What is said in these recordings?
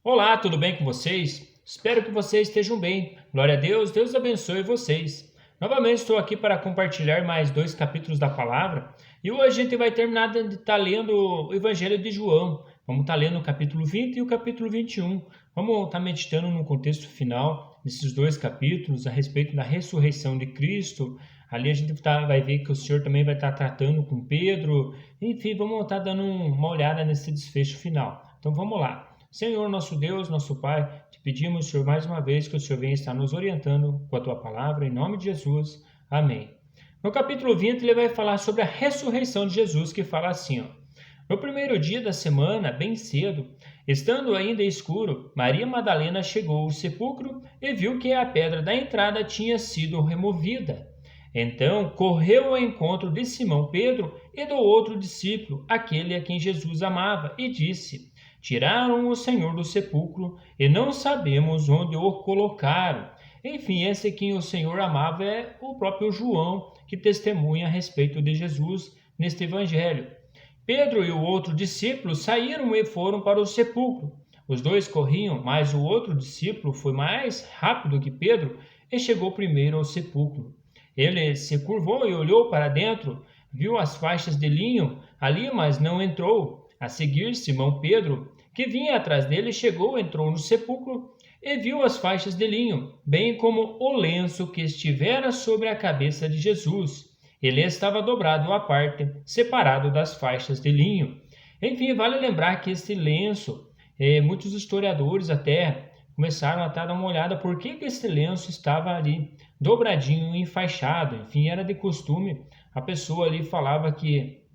Olá, tudo bem com vocês? Espero que vocês estejam bem. Glória a Deus, Deus abençoe vocês. Novamente estou aqui para compartilhar mais 2 capítulos da palavra e hoje a gente vai terminar de estar lendo o Evangelho de João. Vamos estar lendo o capítulo 20 e o capítulo 21. Vamos estar meditando no contexto final desses 2 capítulos a respeito da ressurreição de Cristo. Ali a gente vai ver que o Senhor também vai estar tratando com Pedro. Enfim, vamos estar dando uma olhada nesse desfecho final. Então vamos lá. Senhor, nosso Deus, nosso Pai, te pedimos, Senhor, mais uma vez que o Senhor venha estar nos orientando com a tua palavra, em nome de Jesus. Amém. No capítulo 20, ele vai falar sobre a ressurreição de Jesus, que fala assim, ó. No primeiro dia da semana, bem cedo, estando ainda escuro, Maria Madalena chegou ao sepulcro e viu que a pedra da entrada tinha sido removida. Então correu ao encontro de Simão Pedro e do outro discípulo, aquele a quem Jesus amava, e disse: Tiraram o Senhor do sepulcro e não sabemos onde o colocaram. Enfim, esse quem o Senhor amava é o próprio João, que testemunha a respeito de Jesus neste evangelho. Pedro e o outro discípulo saíram e foram para o sepulcro. Os dois corriam, mas o outro discípulo foi mais rápido que Pedro e chegou primeiro ao sepulcro. Ele se curvou e olhou para dentro, viu as faixas de linho ali, mas não entrou. A seguir, Simão Pedro, que vinha atrás dele, chegou, entrou no sepulcro e viu as faixas de linho, bem como o lenço que estivera sobre a cabeça de Jesus. Ele estava dobrado à parte, separado das faixas de linho. Enfim, vale lembrar que esse lenço, muitos historiadores até começaram a dar uma olhada por que esse lenço estava ali dobradinho, enfaixado. Enfim, era de costume, a pessoa ali falava que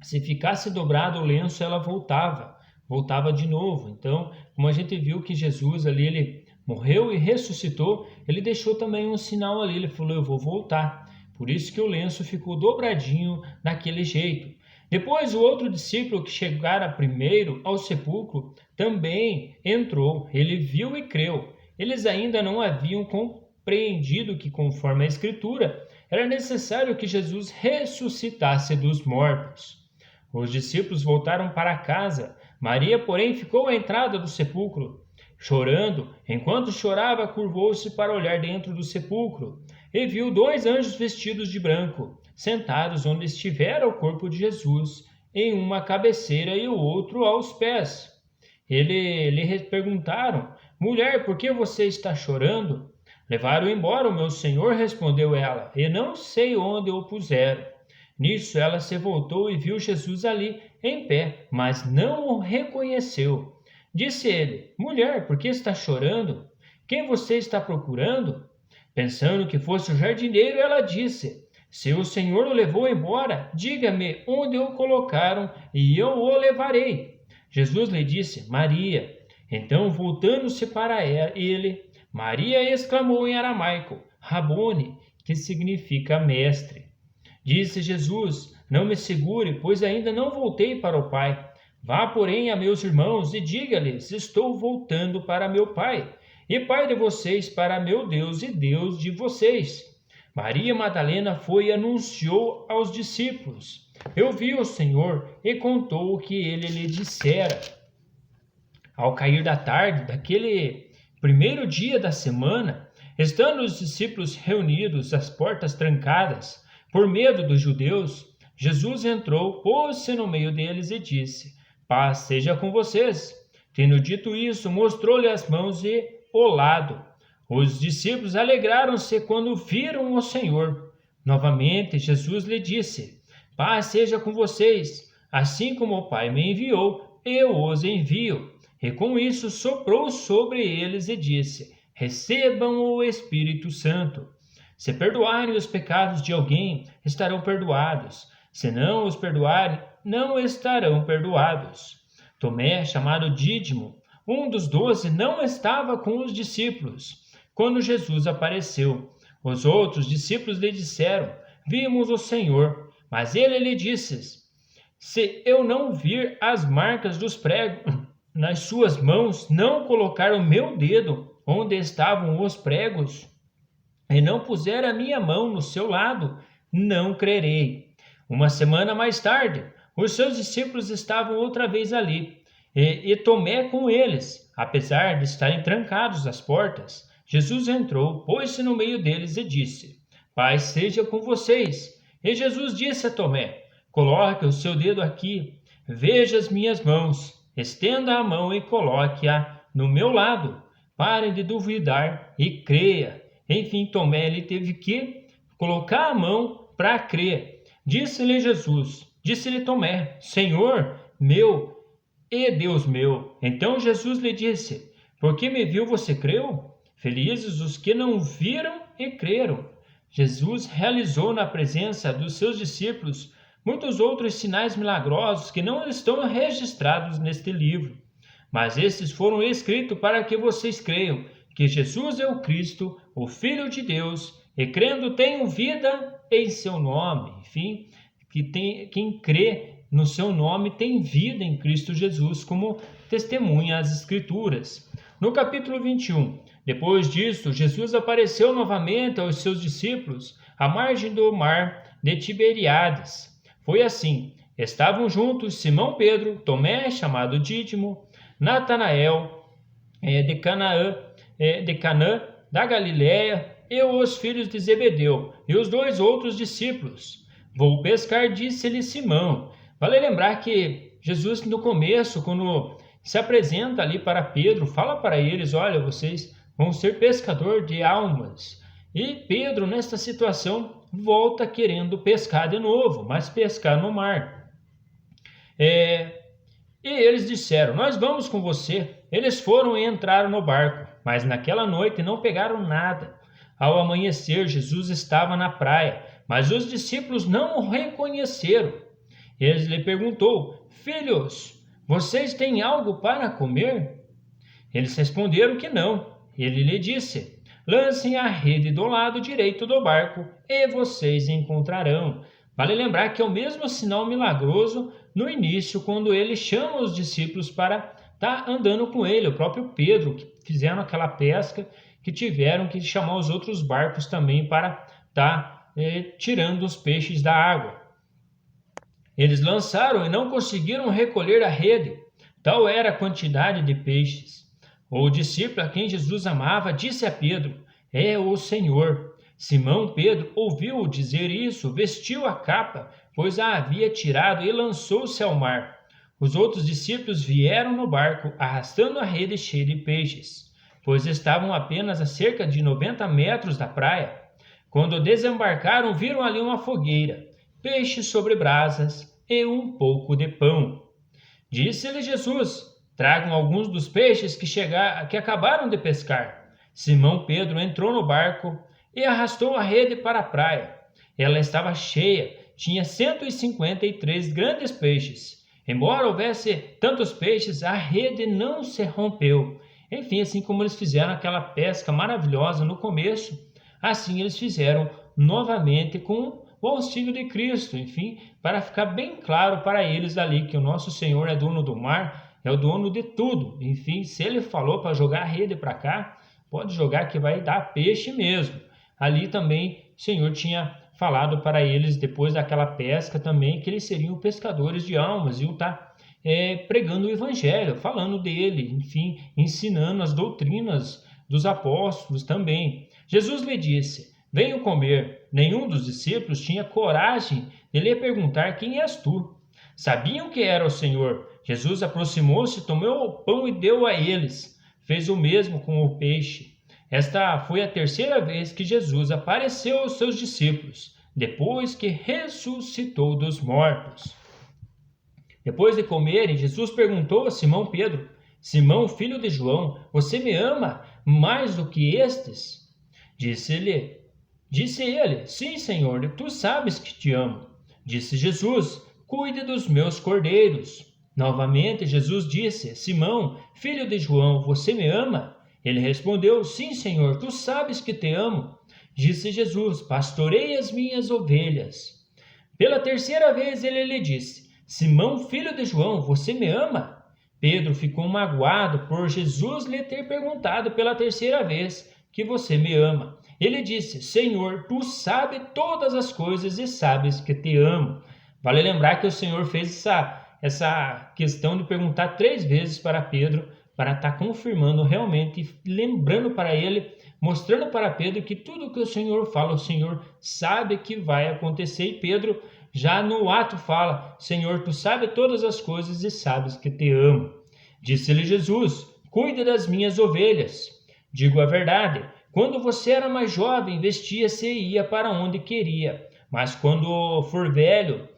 se ficasse dobrado o lenço, ela voltava de novo. Então, como a gente viu que Jesus ali, ele morreu e ressuscitou, ele deixou também um sinal ali, ele falou, eu vou voltar. Por isso que o lenço ficou dobradinho daquele jeito. Depois, o outro discípulo que chegara primeiro ao sepulcro também entrou, ele viu e creu. Eles ainda não haviam compreendido que, conforme a Escritura, era necessário que Jesus ressuscitasse dos mortos. Os discípulos voltaram para casa. Maria, porém, ficou à entrada do sepulcro, chorando. Enquanto chorava, curvou-se para olhar dentro do sepulcro e viu 2 anjos vestidos de branco, sentados onde estivera o corpo de Jesus, em uma cabeceira e o outro aos pés. Lhe perguntaram: Mulher, por que você está chorando? Levaram embora o meu senhor, respondeu ela, e não sei onde o puseram. Nisso ela se voltou e viu Jesus ali, em pé, mas não o reconheceu. Disse ele: Mulher, por que está chorando? Quem você está procurando? Pensando que fosse o jardineiro, ela disse: Se o Senhor o levou embora, diga-me onde o colocaram e eu o levarei. Jesus lhe disse: Maria. Então, voltando-se para ele, Maria exclamou em aramaico: Rabone, que significa mestre. Disse Jesus: Não me segure, pois ainda não voltei para o Pai. Vá, porém, a meus irmãos e diga-lhes: Estou voltando para meu Pai, e Pai de vocês para meu Deus e Deus de vocês. Maria Madalena foi e anunciou aos discípulos: Eu vi o Senhor, e contou o que ele lhe dissera. Ao cair da tarde daquele primeiro dia da semana, estando os discípulos reunidos, as portas trancadas, por medo dos judeus, Jesus entrou, pôs-se no meio deles e disse: Paz seja com vocês. Tendo dito isso, mostrou-lhe as mãos e o lado. Os discípulos alegraram-se quando viram o Senhor. Novamente, Jesus lhe disse: Paz seja com vocês. Assim como o Pai me enviou, eu os envio. E com isso soprou sobre eles e disse: Recebam o Espírito Santo. Se perdoarem os pecados de alguém, estarão perdoados. Se não os perdoarem, não estarão perdoados. Tomé, chamado Dídimo, um dos 12, não estava com os discípulos quando Jesus apareceu. Os outros discípulos lhe disseram: Vimos o Senhor. Mas ele lhe disse: Se eu não vir as marcas dos pregos nas suas mãos, não colocar o meu dedo onde estavam os pregos, e não puser a minha mão no seu lado, não crerei. Uma semana mais tarde, os seus discípulos estavam outra vez ali, e Tomé com eles. Apesar de estarem trancados as portas, Jesus entrou, pôs-se no meio deles e disse: Paz seja com vocês. E Jesus disse a Tomé: Coloque o seu dedo aqui, veja as minhas mãos, estenda a mão e coloque-a no meu lado. Pare de duvidar e creia. Enfim, Tomé ele teve que colocar a mão para crer. Disse-lhe Tomé: Senhor meu e Deus meu. Então Jesus lhe disse: Porque me viu, você creu? Felizes os que não viram e creram. Jesus realizou na presença dos seus discípulos muitos outros sinais milagrosos que não estão registrados neste livro. Mas esses foram escritos para que vocês creiam que Jesus é o Cristo, o Filho de Deus, e crendo tenham vida em seu nome. Enfim, quem crê no seu nome tem vida em Cristo Jesus, como testemunha as Escrituras. No capítulo 21, depois disso, Jesus apareceu novamente aos seus discípulos à margem do mar de Tiberíades. Foi assim: estavam juntos Simão Pedro, Tomé, chamado Dídimo, Natanael, de Canaã da Galiléia, e os filhos de Zebedeu, e os 2 outros discípulos. Vou pescar, disse-lhe Simão. Vale lembrar que Jesus, no começo, quando se apresenta ali para Pedro, fala para eles: olha, vocês vão ser pescador de almas. E Pedro, nesta situação, volta querendo pescar de novo, mas pescar no mar. E eles disseram: nós vamos com você. Eles foram e entraram no barco, mas naquela noite não pegaram nada. Ao amanhecer, Jesus estava na praia, mas os discípulos não o reconheceram. Ele lhe perguntou: filhos, vocês têm algo para comer? Eles responderam que não. Ele lhe disse: lancem a rede do lado direito do barco e vocês encontrarão. Vale lembrar que é o mesmo sinal milagroso no início, quando ele chama os discípulos para estar andando com ele. O próprio Pedro, que fizeram aquela pesca, que tiveram que chamar os outros barcos também para estar tirando os peixes da água. Eles lançaram e não conseguiram recolher a rede, tal era a quantidade de peixes. O discípulo a quem Jesus amava disse a Pedro: é o Senhor. Simão Pedro ouviu-o dizer isso, vestiu a capa, pois a havia tirado, e lançou-se ao mar. Os outros discípulos vieram no barco, arrastando a rede cheia de peixes, pois estavam apenas a cerca de 90 metros da praia. Quando desembarcaram, viram ali uma fogueira, peixes sobre brasas e um pouco de pão. Disse-lhe Jesus: tragam alguns dos peixes que acabaram de pescar. Simão Pedro entrou no barco e arrastou a rede para a praia. Ela estava cheia, tinha 153 grandes peixes. Embora houvesse tantos peixes, a rede não se rompeu. Enfim, assim como eles fizeram aquela pesca maravilhosa no começo, assim eles fizeram novamente com o auxílio de Cristo. Enfim, para ficar bem claro para eles ali que o nosso Senhor é dono do mar, é o dono de tudo. Enfim, se ele falou para jogar a rede para cá, pode jogar que vai dar peixe mesmo. Ali também o Senhor tinha falado para eles, depois daquela pesca também, que eles seriam pescadores de almas, e iam estar pregando o evangelho, falando dele, enfim, ensinando as doutrinas dos apóstolos também. Jesus lhe disse: venham comer. Nenhum dos discípulos tinha coragem de lhe perguntar: quem és tu? Sabiam que era o Senhor. Jesus aproximou-se, tomou o pão e deu a eles. Fez o mesmo com o peixe. Esta foi a terceira vez que Jesus apareceu aos seus discípulos, depois que ressuscitou dos mortos. Depois de comerem, Jesus perguntou a Simão Pedro: Simão, filho de João, você me ama mais do que estes? Disse ele: sim, Senhor, tu sabes que te amo. Disse Jesus: cuide dos meus cordeiros. Novamente Jesus disse: Simão, filho de João, você me ama? Ele respondeu: sim, Senhor, tu sabes que te amo. Disse Jesus: pastorei as minhas ovelhas. Pela terceira vez ele lhe disse: Simão, filho de João, você me ama? Pedro ficou magoado por Jesus lhe ter perguntado pela terceira vez que você me ama. Ele disse: Senhor, tu sabes todas as coisas e sabes que te amo. Vale lembrar que o Senhor fez essa questão de perguntar 3 vezes para Pedro, para estar confirmando realmente, lembrando para ele, mostrando para Pedro que tudo que o Senhor fala, o Senhor sabe que vai acontecer. E Pedro já no ato fala: Senhor, tu sabes todas as coisas e sabes que te amo. Disse-lhe Jesus: cuide das minhas ovelhas. Digo a verdade, quando você era mais jovem, vestia-se e ia para onde queria. Mas quando for velho,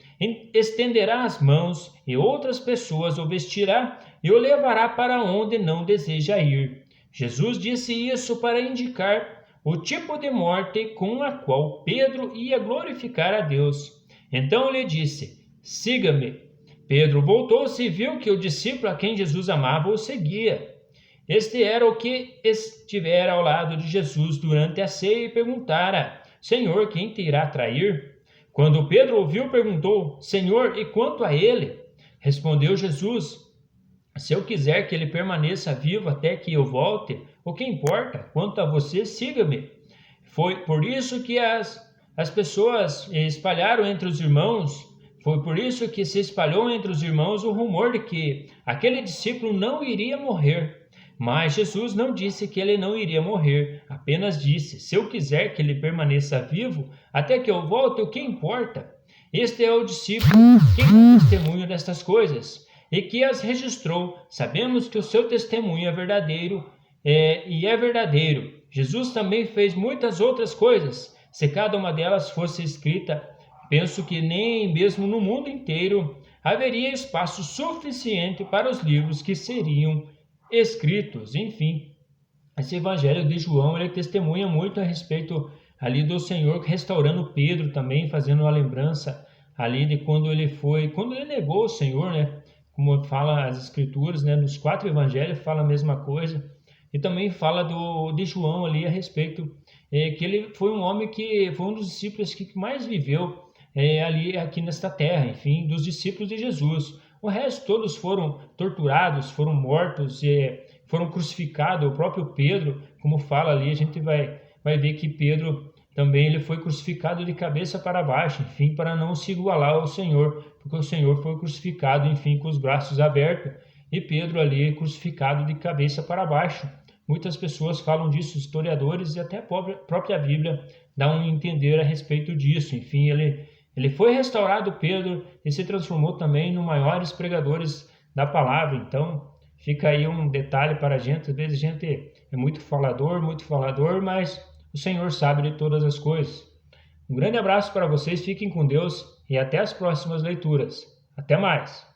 estenderá as mãos e outras pessoas o vestirá e o levará para onde não deseja ir. Jesus disse isso para indicar o tipo de morte com a qual Pedro ia glorificar a Deus. Então lhe disse: siga-me. Pedro voltou-se e viu que o discípulo a quem Jesus amava o seguia. Este era o que estivera ao lado de Jesus durante a ceia e perguntara: Senhor, quem te irá trair? Quando Pedro ouviu, perguntou: Senhor, e quanto a ele? Respondeu Jesus: se eu quiser que ele permaneça vivo até que eu volte, o que importa? Quanto a você, siga-me. Foi por isso que as pessoas espalharam entre os irmãos, foi por isso que se espalhou entre os irmãos o rumor de que aquele discípulo não iria morrer. Mas Jesus não disse que ele não iria morrer, apenas disse: se eu quiser que ele permaneça vivo até que eu volte, o que importa? Este é o discípulo que dá testemunho destas coisas e que as registrou. Sabemos que o seu testemunho é verdadeiro e é verdadeiro. Jesus também fez muitas outras coisas. Se cada uma delas fosse escrita, penso que nem mesmo no mundo inteiro haveria espaço suficiente para os livros que seriam escritos. Enfim, esse evangelho de João, ele testemunha muito a respeito ali do Senhor restaurando Pedro também, fazendo uma lembrança ali de quando ele negou o Senhor, né? Como fala as escrituras, né? Nos 4 evangelhos fala a mesma coisa. E também fala de João ali a respeito que ele foi um homem que foi um dos discípulos que mais viveu ali aqui nesta terra, enfim, dos discípulos de Jesus. O resto todos foram torturados, foram mortos, foram crucificados. O próprio Pedro, como fala ali, a gente vai ver que Pedro também ele foi crucificado de cabeça para baixo, enfim, para não se igualar ao Senhor, porque o Senhor foi crucificado, enfim, com os braços abertos, e Pedro ali crucificado de cabeça para baixo. Muitas pessoas falam disso, historiadores, e até a própria Bíblia dá um entender a respeito disso. Enfim, ele foi restaurado, Pedro, e se transformou também no maiores pregadores da palavra. Então, fica aí um detalhe para a gente. Às vezes a gente é muito falador, mas o Senhor sabe de todas as coisas. Um grande abraço para vocês, fiquem com Deus e até as próximas leituras. Até mais!